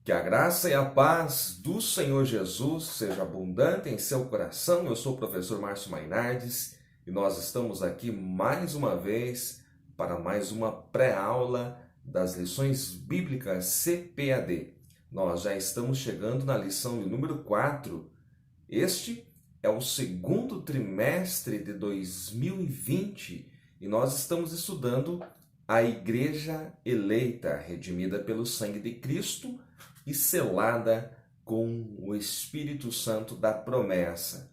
Que a graça e a paz do Senhor Jesus seja abundante em seu coração. Eu sou o professor Márcio Mainardes e nós estamos aqui mais uma vez para mais uma pré-aula das lições bíblicas CPAD. Nós já estamos chegando na lição de número 4. Este é o segundo trimestre de 2020 e nós estamos estudando a Igreja eleita, redimida pelo sangue de Cristo e selada com o Espírito Santo da promessa.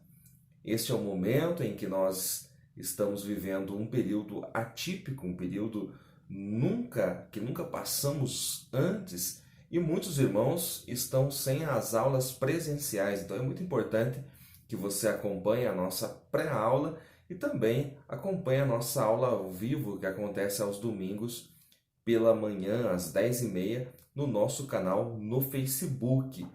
Este é o momento em que nós estamos vivendo um período atípico, um período que nunca passamos antes, e muitos irmãos estão sem as aulas presenciais. Então é muito importante que você acompanhe a nossa pré-aula e também acompanhe a nossa aula ao vivo, que acontece aos domingos pela manhã, às 10h30, no nosso canal no Facebook.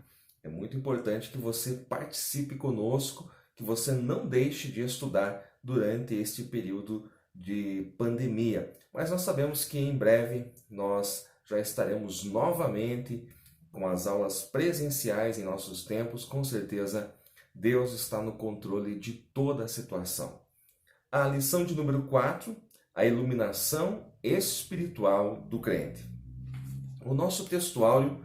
É muito importante que você participe conosco, que você não deixe de estudar durante este período de pandemia. Mas nós sabemos que em breve nós já estaremos novamente com as aulas presenciais em nossos tempos. Com certeza, Deus está no controle de toda a situação. A lição de número 4, a iluminação espiritual do crente. O nosso textuário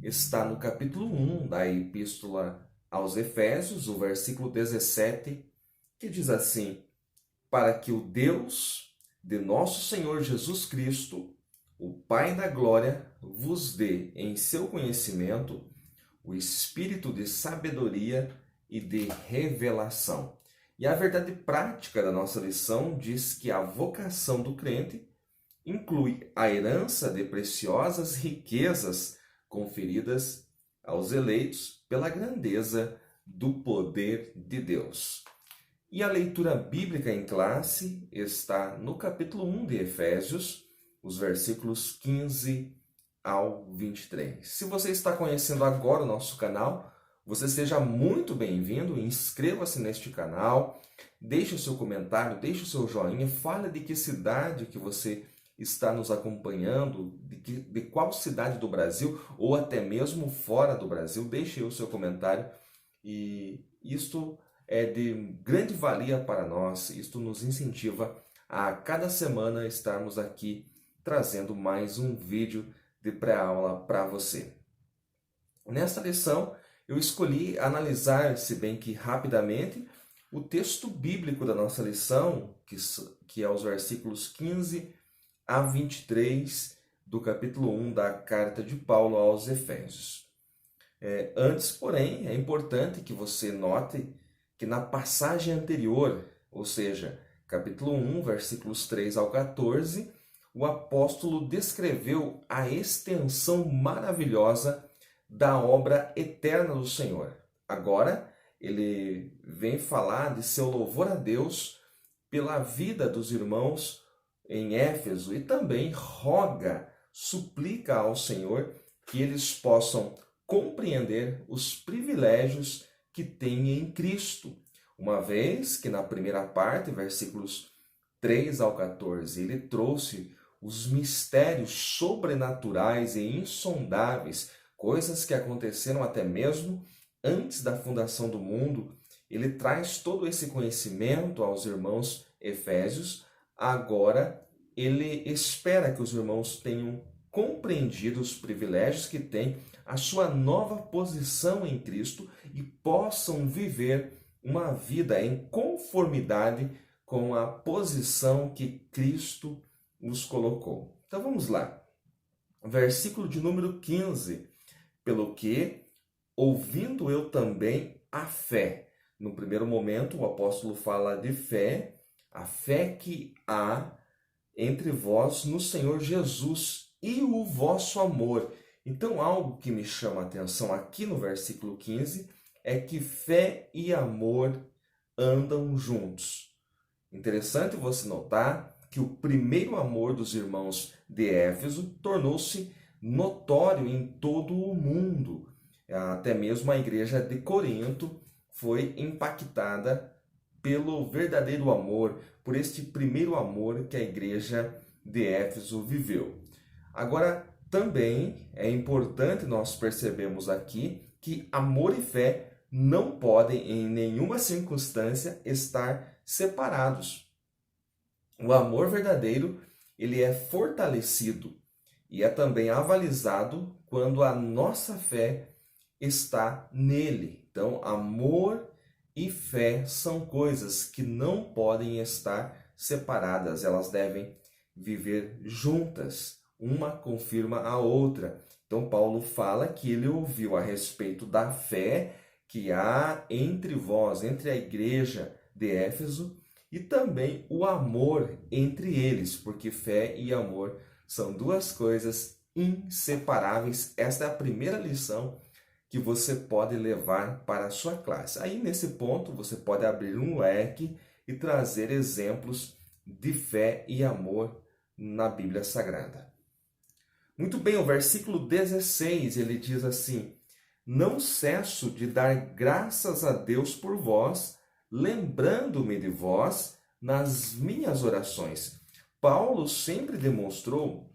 está no capítulo 1 da Epístola aos Efésios, o versículo 17, que diz assim: para que o Deus de nosso Senhor Jesus Cristo, o Pai da Glória, vos dê em seu conhecimento o espírito de sabedoria e de revelação. E a verdade prática da nossa lição diz que a vocação do crente inclui a herança de preciosas riquezas conferidas aos eleitos pela grandeza do poder de Deus. E a leitura bíblica em classe está no capítulo 1 de Efésios, os versículos 15 ao 23. Se você está conhecendo agora o nosso canal, você seja muito bem-vindo, inscreva-se neste canal, deixe o seu comentário, deixe o seu joinha, fale de que cidade que você está nos acompanhando, de qual cidade do Brasil ou até mesmo fora do Brasil, deixe aí o seu comentário. E isto é de grande valia para nós, isto nos incentiva a cada semana estarmos aqui trazendo mais um vídeo de pré-aula para você. Nesta lição, eu escolhi analisar, se bem que rapidamente, o texto bíblico da nossa lição, que é os versículos 15 a 23 do capítulo 1 da carta de Paulo aos Efésios. Antes, porém, é importante que você note que na passagem anterior, ou seja, capítulo 1, versículos 3 ao 14, o apóstolo descreveu a extensão maravilhosa da obra eterna do Senhor. Agora, ele vem falar de seu louvor a Deus pela vida dos irmãos em Éfeso e também suplica ao Senhor que eles possam compreender os privilégios que têm em Cristo. Uma vez que na primeira parte, versículos 3 ao 14, ele trouxe os mistérios sobrenaturais e insondáveis, coisas que aconteceram até mesmo antes da fundação do mundo. Ele traz todo esse conhecimento aos irmãos efésios. Agora, ele espera que os irmãos tenham compreendido os privilégios que têm, a sua nova posição em Cristo e possam viver uma vida em conformidade com a posição que Cristo os colocou. Então vamos lá. Versículo de número 15. Pelo que, ouvindo eu também a fé. No primeiro momento, o apóstolo fala de fé, a fé que há entre vós no Senhor Jesus e o vosso amor. Então, algo que me chama a atenção aqui no versículo 15 é que fé e amor andam juntos. Interessante você notar que o primeiro amor dos irmãos de Éfeso tornou-se notório em todo o mundo. Até mesmo a igreja de Corinto foi impactada pelo verdadeiro amor, por este primeiro amor que a igreja de Éfeso viveu. Agora, Também é importante nós percebermos aqui que amor e fé não podem, em nenhuma circunstância, estar separados. O amor verdadeiro, ele é fortalecido e é também avalizado quando a nossa fé está nele. Então, amor e fé são coisas que não podem estar separadas, elas devem viver juntas, uma confirma a outra. Então, Paulo fala que ele ouviu a respeito da fé que há entre vós, entre a igreja de Éfeso, e também o amor entre eles, porque fé e amor são duas coisas inseparáveis. Esta é a primeira lição que você pode levar para a sua classe. Aí, nesse ponto, você pode abrir um leque e trazer exemplos de fé e amor na Bíblia Sagrada. Muito bem, o versículo 16, ele diz assim: não cesso de dar graças a Deus por vós, lembrando-me de vós nas minhas orações. Paulo sempre demonstrou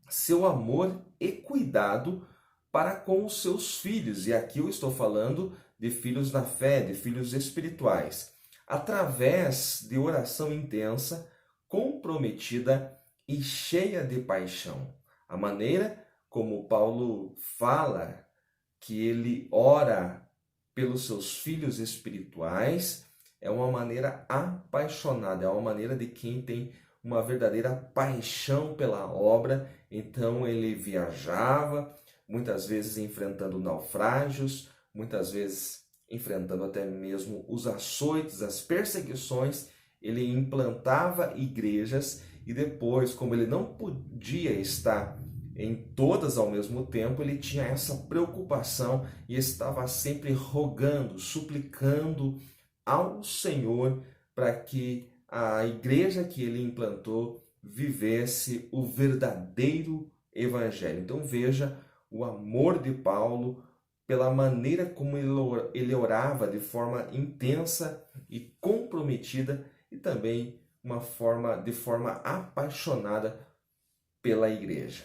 seu amor e cuidado para com os seus filhos, e aqui eu estou falando de filhos na fé, de filhos espirituais, através de oração intensa, comprometida e cheia de paixão. A maneira como Paulo fala que ele ora pelos seus filhos espirituais é uma maneira apaixonada, é uma maneira de quem tem uma verdadeira paixão pela obra. Então ele viajava, muitas vezes enfrentando naufrágios, muitas vezes enfrentando até mesmo os açoites, as perseguições. Ele implantava igrejas e depois, como ele não podia estar em todas ao mesmo tempo, ele tinha essa preocupação e estava sempre rogando, suplicando ao Senhor para que a igreja que ele implantou vivesse o verdadeiro evangelho. Então veja o amor de Paulo pela maneira como ele orava de forma intensa e comprometida e também de forma apaixonada pela igreja.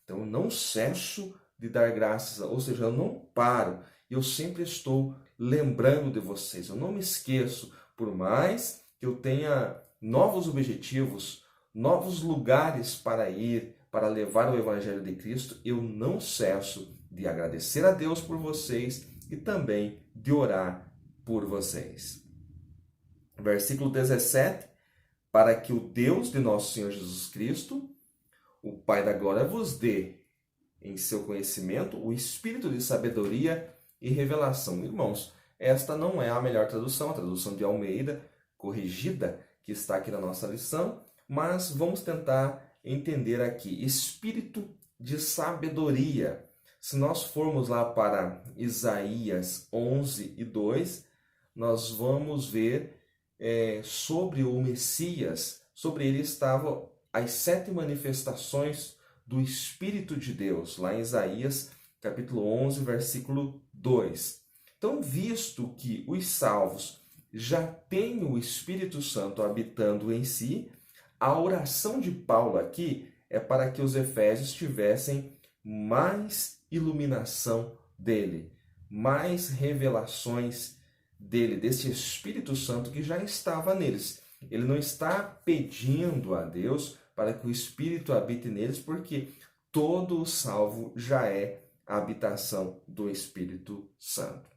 Então eu não cesso de dar graças, ou seja, eu não paro, eu sempre estou lembrando de vocês, eu não me esqueço, por mais que eu tenha novos objetivos, novos lugares para ir, para levar o Evangelho de Cristo, eu não cesso de agradecer a Deus por vocês e também de orar por vocês. Versículo 17, para que o Deus de nosso Senhor Jesus Cristo, o Pai da glória, vos dê em seu conhecimento o espírito de sabedoria e revelação. Irmãos, esta não é a melhor tradução, a tradução de Almeida, corrigida, que está aqui na nossa lição, mas vamos tentar entender aqui, espírito de sabedoria. Se nós formos lá para Isaías 11 e 2, nós vamos ver sobre o Messias, sobre ele estavam as 7 manifestações do Espírito de Deus, lá em Isaías capítulo 11, versículo 2. Então, visto que os salvos já têm o Espírito Santo habitando em si, a oração de Paulo aqui é para que os efésios tivessem mais iluminação dele, mais revelações dele, desse Espírito Santo que já estava neles. Ele não está pedindo a Deus para que o Espírito habite neles, porque todo o salvo já é a habitação do Espírito Santo.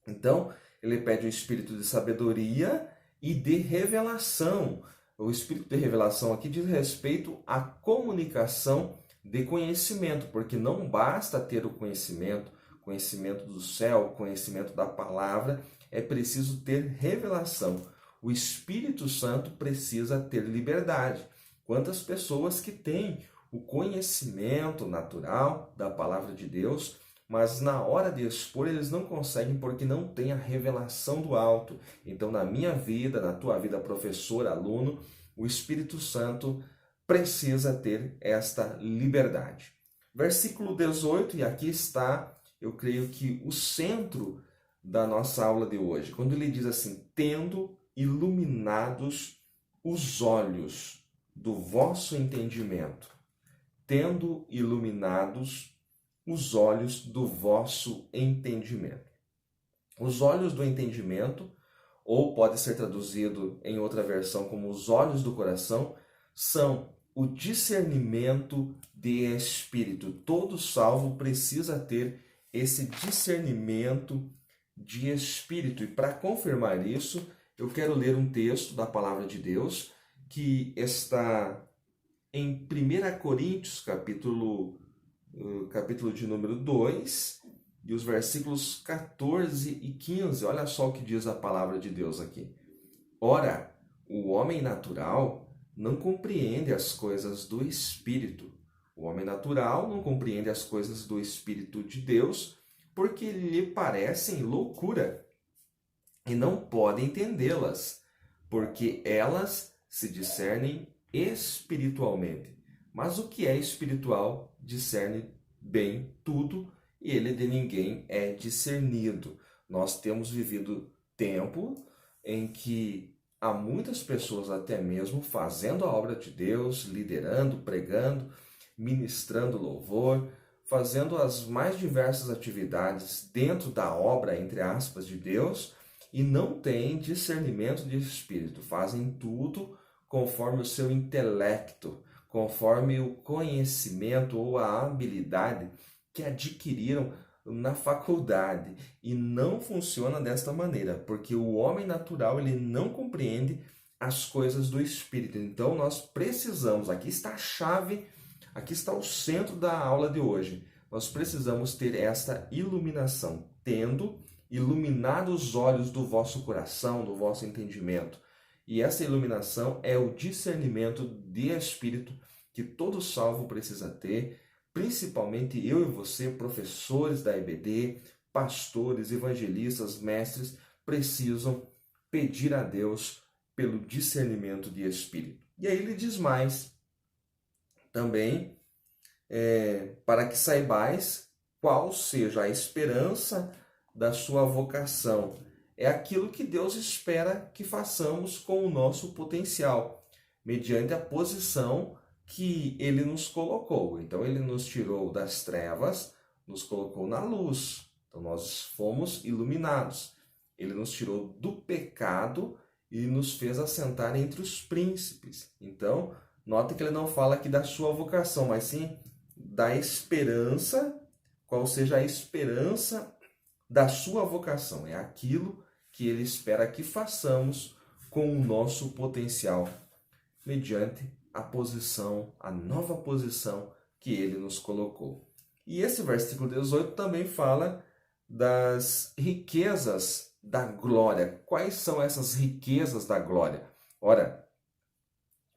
Então, ele pede o Espírito de sabedoria e de revelação. O Espírito de revelação aqui diz respeito à comunicação de conhecimento, porque não basta ter o conhecimento do céu, conhecimento da palavra, é preciso ter revelação. O Espírito Santo precisa ter liberdade. Quantas pessoas que têm o conhecimento natural da palavra de Deus, mas na hora de expor eles não conseguem porque não tem a revelação do alto. Então, na minha vida, na tua vida, professor, aluno, o Espírito Santo precisa ter esta liberdade. Versículo 18, e aqui está, eu creio que o centro da nossa aula de hoje, quando ele diz assim: tendo iluminados os olhos do vosso entendimento. tendo iluminados os olhos do vosso entendimento. Os olhos do entendimento, ou pode ser traduzido em outra versão como os olhos do coração, são o discernimento de espírito. Todo salvo precisa ter esse discernimento de espírito. E para confirmar isso, eu quero ler um texto da palavra de Deus que está em 1 Coríntios, capítulo de número 2, e os versículos 14 e 15. Olha só o que diz a palavra de Deus aqui. Ora, o homem natural não compreende as coisas do Espírito. O homem natural não compreende as coisas do Espírito de Deus, porque lhe parecem loucura, e não pode entendê-las, porque elas se discernem espiritualmente. Mas o que é espiritual discerne bem tudo, e ele de ninguém é discernido. Nós temos vivido tempo em que há muitas pessoas até mesmo fazendo a obra de Deus, liderando, pregando, ministrando louvor, fazendo as mais diversas atividades dentro da obra, entre aspas, de Deus, e não têm discernimento de espírito. Fazem tudo conforme o seu intelecto, conforme o conhecimento ou a habilidade que adquiriram na faculdade. E não funciona desta maneira, porque o homem natural ele não compreende as coisas do Espírito. Então nós precisamos, aqui está a chave, aqui está o centro da aula de hoje. Nós precisamos ter esta iluminação, tendo iluminado os olhos do vosso coração, do vosso entendimento. E essa iluminação é o discernimento de espírito que todo salvo precisa ter, principalmente eu e você, professores da EBD, pastores, evangelistas, mestres, precisam pedir a Deus pelo discernimento de espírito. E aí ele diz mais, também, para que saibais qual seja a esperança da sua vocação. É aquilo que Deus espera que façamos com o nosso potencial, mediante a posição que Ele nos colocou. Então, Ele nos tirou das trevas, nos colocou na luz. Então, nós fomos iluminados. Ele nos tirou do pecado e nos fez assentar entre os príncipes. Então, note que Ele não fala aqui da sua vocação, mas sim da esperança, qual seja a esperança da sua vocação. É aquilo que Ele espera que façamos com o nosso potencial, mediante a posição, a nova posição que Ele nos colocou. E esse versículo 18 também fala das riquezas da glória. Quais são essas riquezas da glória? Ora,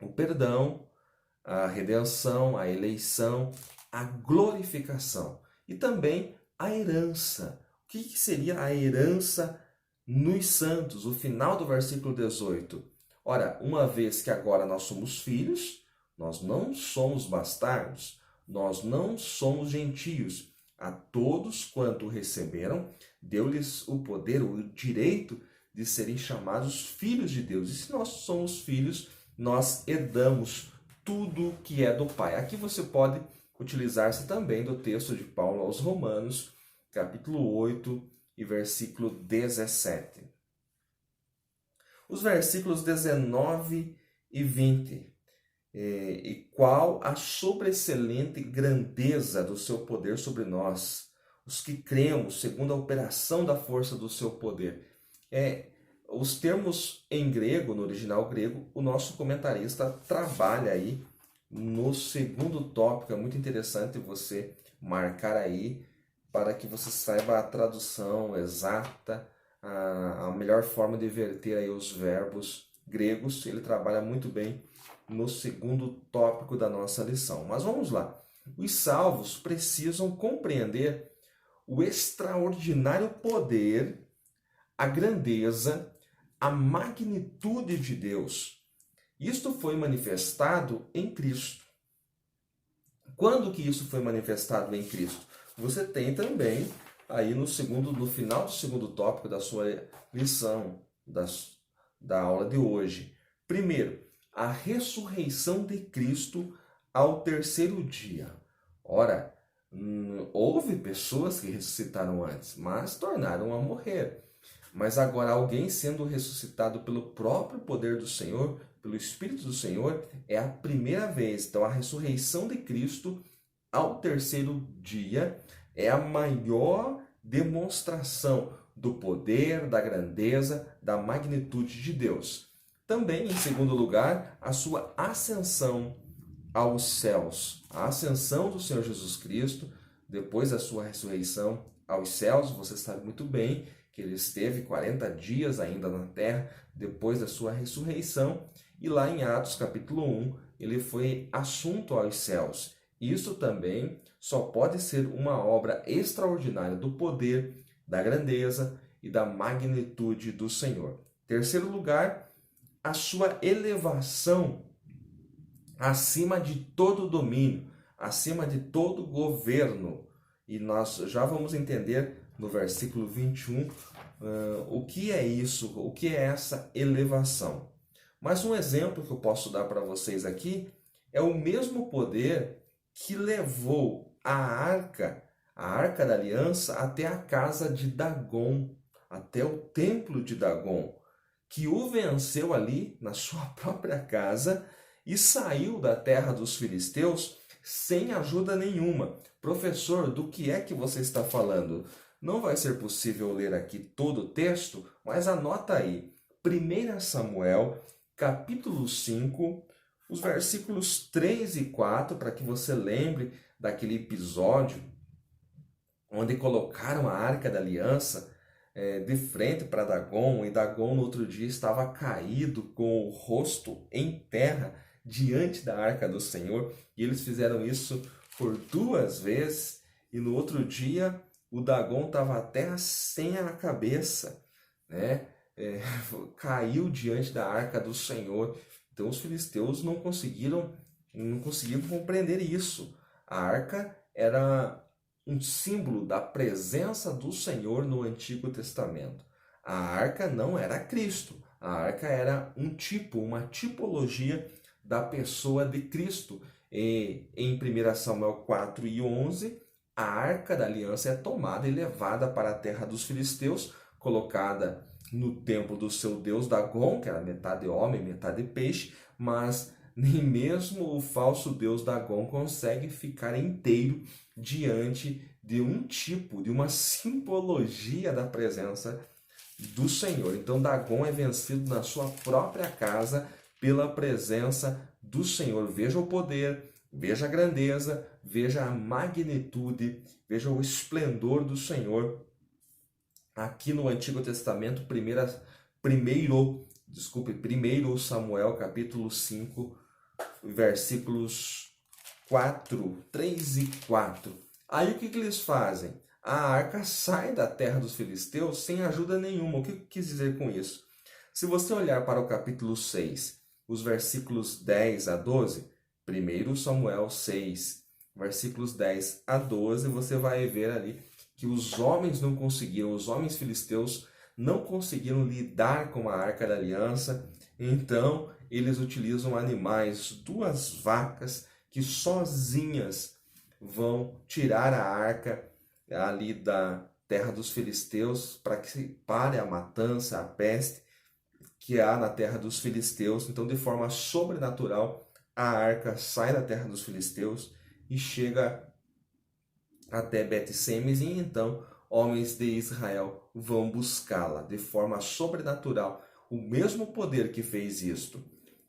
o perdão, a redenção, a eleição, a glorificação e também a herança. O que seria a herança nos santos? O final do versículo 18. Ora, uma vez que agora nós somos filhos, nós não somos bastardos, nós não somos gentios. A todos quanto receberam, deu-lhes o poder, o direito de serem chamados filhos de Deus. E se nós somos filhos, nós herdamos tudo que é do Pai. Aqui você pode utilizar-se também do texto de Paulo aos Romanos, capítulo 8 e versículo 17. Os versículos 19 e 20. E qual a sobreexcelente grandeza do seu poder sobre nós, os que cremos segundo a operação da força do seu poder. Os termos em grego, no original grego, o nosso comentarista trabalha aí no segundo tópico. É muito interessante você marcar aí para que você saiba a tradução exata, a melhor forma de verter aí os verbos gregos. Ele trabalha muito bem no segundo tópico da nossa lição. Mas vamos lá. Os salvos precisam compreender o extraordinário poder, a grandeza, a magnitude de Deus. Isto foi manifestado em Cristo. Quando que isso foi manifestado em Cristo? Você tem também aí no final do segundo tópico da sua lição, da aula de hoje. Primeiro, a ressurreição de Cristo ao terceiro dia. Ora, houve pessoas que ressuscitaram antes, mas tornaram a morrer. Mas agora alguém sendo ressuscitado pelo próprio poder do Senhor, pelo Espírito do Senhor, é a primeira vez. Então a ressurreição de Cristo ao terceiro dia é a maior demonstração do poder, da grandeza, da magnitude de Deus. Também, em segundo lugar, a sua ascensão aos céus. A ascensão do Senhor Jesus Cristo, depois da sua ressurreição aos céus, você sabe muito bem que ele esteve 40 dias ainda na terra, depois da sua ressurreição, e lá em Atos capítulo 1, ele foi assunto aos céus. Isso também só pode ser uma obra extraordinária do poder, da grandeza e da magnitude do Senhor. Terceiro lugar, a sua elevação acima de todo domínio, acima de todo governo. E nós já vamos entender no versículo 21 o que é isso, o que é essa elevação. Mas um exemplo que eu posso dar para vocês aqui é o mesmo poder que levou a arca da aliança até a casa de Dagon, até o templo de Dagon, que o venceu ali na sua própria casa e saiu da terra dos filisteus sem ajuda nenhuma. Professor, do que é que você está falando? Não vai ser possível ler aqui todo o texto, mas anota aí. 1 Samuel, capítulo 5, os versículos 3 e 4, para que você lembre daquele episódio onde colocaram a Arca da Aliança de frente para Dagon, e Dagon no outro dia estava caído com o rosto em terra diante da Arca do Senhor, e eles fizeram isso por 2 vezes, e no outro dia o Dagon estava até sem a cabeça, né? Caiu diante da Arca do Senhor. Então os filisteus não conseguiram compreender isso. A arca era um símbolo da presença do Senhor no Antigo Testamento. A arca não era Cristo. A arca era um tipo, uma tipologia da pessoa de Cristo. E em 1 Samuel 4 e 11, a arca da aliança é tomada e levada para a terra dos filisteus, colocada no templo do seu deus Dagon, que era metade homem, metade peixe, mas nem mesmo o falso deus Dagon consegue ficar inteiro diante de um tipo, de uma simbologia da presença do Senhor. Então Dagon é vencido na sua própria casa pela presença do Senhor. Veja o poder, veja a grandeza, veja a magnitude, veja o esplendor do Senhor. Aqui no Antigo Testamento, 1 Samuel, capítulo 5, versículos 3 e 4. Aí o que eles fazem? A arca sai da terra dos filisteus sem ajuda nenhuma. O que eu quis dizer com isso? Se você olhar para o capítulo 6, os versículos 10 a 12, 1 Samuel 6, versículos 10 a 12, você vai ver ali que os homens filisteus não conseguiram lidar com a Arca da Aliança, então eles utilizam animais, 2 vacas, que sozinhas vão tirar a arca ali da terra dos filisteus para que pare a matança, a peste que há na terra dos filisteus. Então, de forma sobrenatural, a arca sai da terra dos filisteus e chega até Bet-Semes, e então homens de Israel vão buscá-la de forma sobrenatural. O mesmo poder que fez isto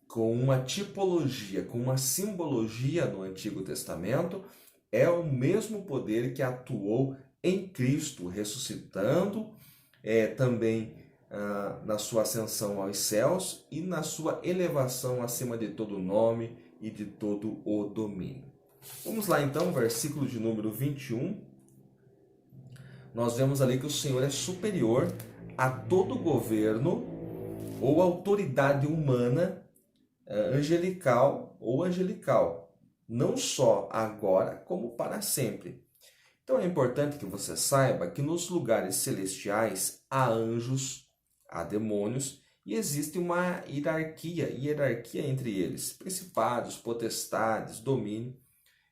com uma tipologia, com uma simbologia no Antigo Testamento, é o mesmo poder que atuou em Cristo, ressuscitando também na sua ascensão aos céus e na sua elevação acima de todo nome e de todo o domínio. Vamos lá então, versículo de número 21. Nós vemos ali que o Senhor é superior a todo governo ou autoridade humana, angelical ou angelical, não só agora, como para sempre. Então é importante que você saiba que nos lugares celestiais há anjos, há demônios e existe uma hierarquia entre eles, principados, potestades, domínio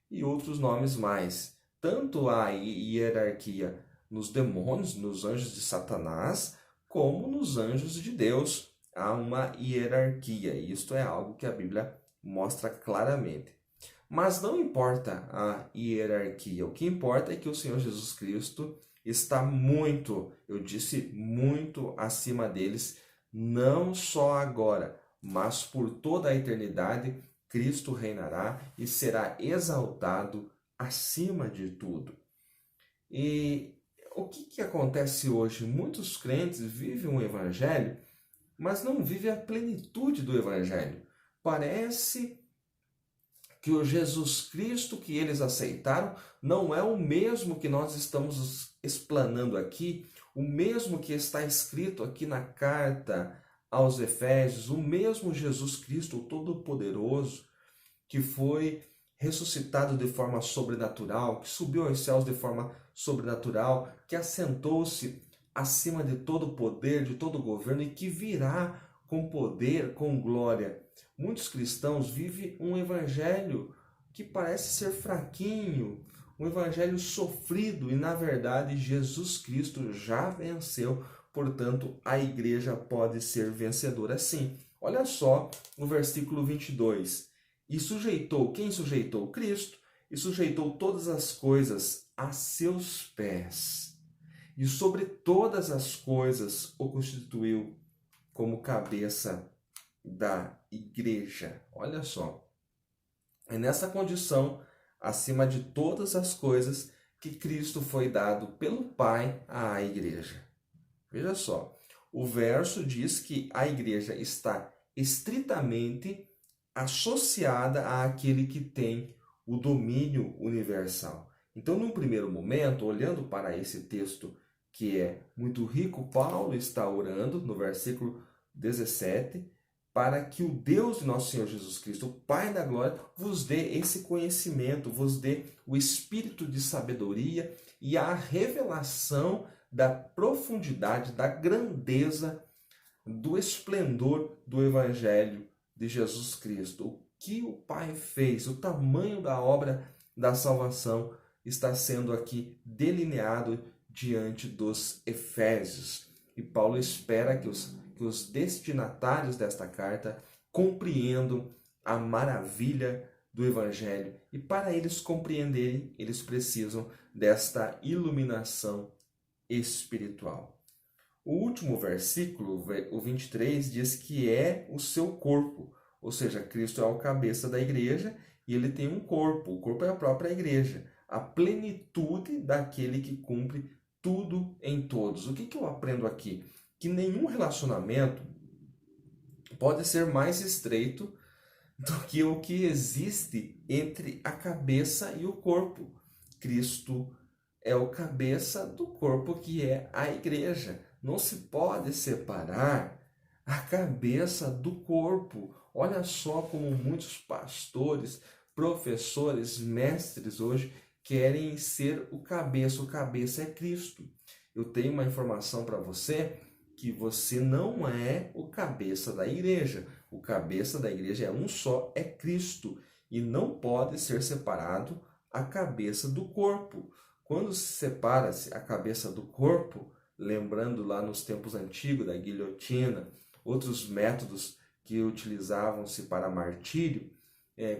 e outros nomes mais. Tanto há hierarquia nos demônios, nos anjos de Satanás, como nos anjos de Deus. Há uma hierarquia, e isto é algo que a Bíblia mostra claramente. Mas não importa a hierarquia, o que importa é que o Senhor Jesus Cristo está muito, eu disse muito acima deles, não só agora, mas por toda a eternidade. Cristo reinará e será exaltado acima de tudo. E o que acontece hoje? Muitos crentes vivem um evangelho, mas não vivem a plenitude do evangelho. Parece que o Jesus Cristo que eles aceitaram não é o mesmo que nós estamos explanando aqui, o mesmo que está escrito aqui na carta aos Efésios, o mesmo Jesus Cristo, o Todo-Poderoso, que foi ressuscitado de forma sobrenatural, que subiu aos céus de forma sobrenatural, que assentou-se acima de todo poder, de todo governo e que virá com poder, com glória. Muitos cristãos vivem um evangelho que parece ser fraquinho, um evangelho sofrido, e na verdade Jesus Cristo já venceu, portanto a igreja pode ser vencedora sim. Olha só no versículo 22. E sujeitou, quem sujeitou? Cristo, e sujeitou todas as coisas a seus pés. E sobre todas as coisas o constituiu como cabeça da igreja. Olha só. É nessa condição, acima de todas as coisas, que Cristo foi dado pelo Pai à igreja. Veja só, o verso diz que a igreja está estritamente associada àquele que tem o domínio universal. Então, num primeiro momento, olhando para esse texto que é muito rico, Paulo está orando no versículo 17, para que o Deus de nosso Senhor Jesus Cristo, o Pai da glória, vos dê esse conhecimento, vos dê o espírito de sabedoria e a revelação da profundidade, da grandeza, do esplendor do Evangelho de Jesus Cristo. O que o Pai fez, o tamanho da obra da salvação está sendo aqui delineado diante dos Efésios. E Paulo espera que os destinatários desta carta compreendam a maravilha do Evangelho. E para eles compreenderem, eles precisam desta iluminação espiritual. O último versículo, o 23, diz que é o seu corpo, ou seja, Cristo é o cabeça da igreja e ele tem um corpo, o corpo é a própria igreja, a plenitude daquele que cumpre tudo em todos. O que eu aprendo aqui? Que nenhum relacionamento pode ser mais estreito do que o que existe entre a cabeça e o corpo. Cristo é o cabeça do corpo que é a igreja. Não se pode separar a cabeça do corpo. Olha só como muitos pastores, professores, mestres hoje querem ser o cabeça. O cabeça é Cristo. Eu tenho uma informação para você que você não é o cabeça da igreja. O cabeça da igreja é um só, é Cristo. E não pode ser separado a cabeça do corpo. Quando se separa-se a cabeça do corpo, lembrando lá nos tempos antigos da guilhotina, outros métodos que utilizavam-se para martírio,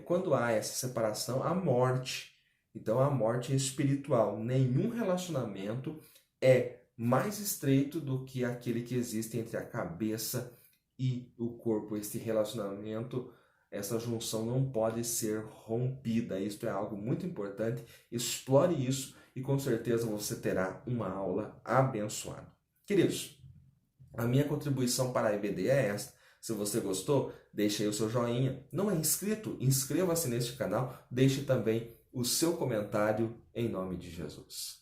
quando há essa separação, há morte. Então, a morte é espiritual. Nenhum relacionamento é mais estreito do que aquele que existe entre a cabeça e o corpo. Esse relacionamento, essa junção não pode ser rompida. Isto é algo muito importante. Explore isso e com certeza você terá uma aula abençoada. Queridos, a minha contribuição para a EBD é esta. Se você gostou, deixe aí o seu joinha. Não é inscrito? Inscreva-se neste canal. Deixe também o seu comentário em nome de Jesus.